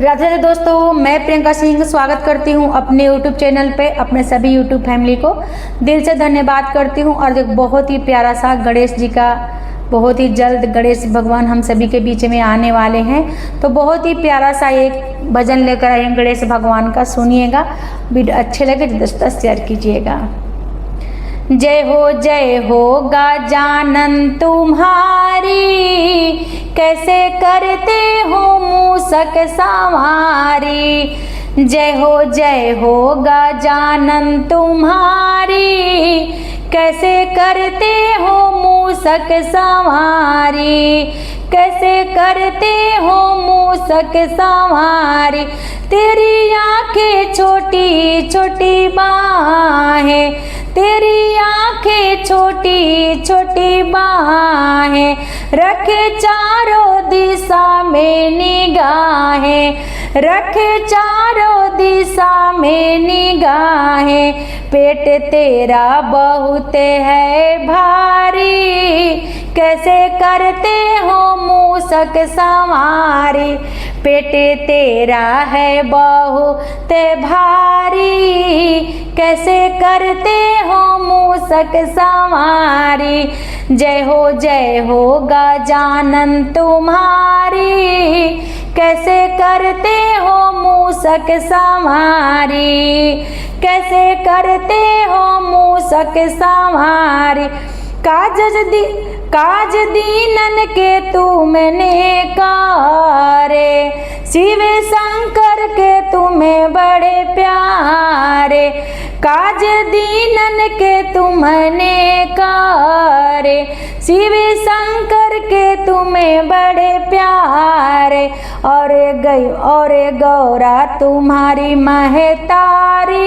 राधे राधे दोस्तों, मैं प्रियंका सिंह स्वागत करती हूं अपने यूट्यूब चैनल पे। अपने सभी यूट्यूब फैमिली को दिल से धन्यवाद करती हूं। और एक बहुत ही प्यारा सा गणेश जी का, बहुत ही जल्द गणेश भगवान हम सभी के बीच में आने वाले हैं, तो बहुत ही प्यारा सा एक भजन लेकर आए हैं गणेश भगवान का। सुनिएगा, वीडियो अच्छे लगे तो दोस्तों शेयर कीजिएगा। जय हो गजानन तुम्हारी, कैसे करते हो मूषक सवारी। जय हो गजानन तुम्हारी, कैसे करते हो मूषक सवारी। कैसे करते हो मूषक सवारी। तेरी आंखें छोटी छोटी बाहें, तेरी आंखें छोटी छोटी बाहें, रखे चारों दिशा में निगाहें, रखे चारों दिशा में निगाहें। पेट तेरा बहुत है भारी, कैसे करते हो मूषक सवारी। पेट तेरा है बहुत भारी, कैसे करते हो मूषक सवारी। जय हो गजानन तुम्हारी, कैसे करते हो मूषक सवारी। कैसे करते हो मूषक सवारी। काज दीनन के तुमने कारे, शिव शंकर के तुम्हें बड़े प्यारे। काज दीनन के तुमने कारे, शिव शंकर के तुम्हें बड़े प्यारे। और गौरा तुम्हारी महतारी,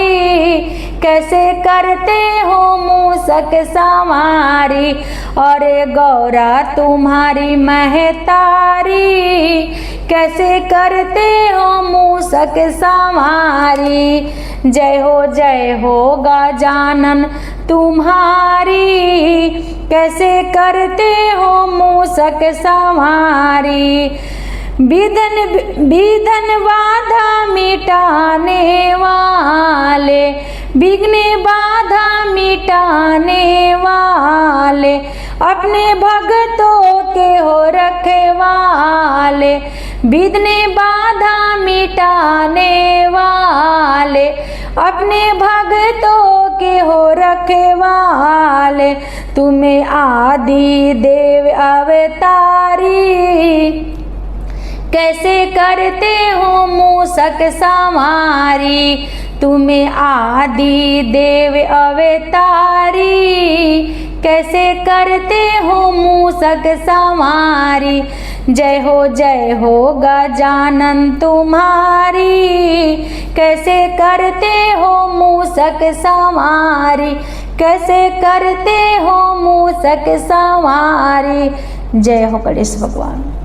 कैसे करते हो मूषक सवारी। और गौरा तुम्हारी महतारी, कैसे करते हो मूषक सवारी। जय हो गजानन तुम्हारी, कैसे करते हो मूषक सवारी। विधन बाधा मिटाने वाले, विघ्न बाधा मिटाने वाले, अपने भक्तों के हो रखवाले। विघ्न बाधा मिटाने वाले, अपने भक्तों के हो रखवाले। तुम्हें आदि देव अवतारी, कैसे करते हो मूषक सवारी। तुम्हें आदि देव अवतारी, कैसे करते हो मूषक सवारी। जय हो गजानन तुम्हारी, कैसे करते हो मूषक सवारी। कैसे करते हो मूषक सवारी। जय हो गणेश भगवान।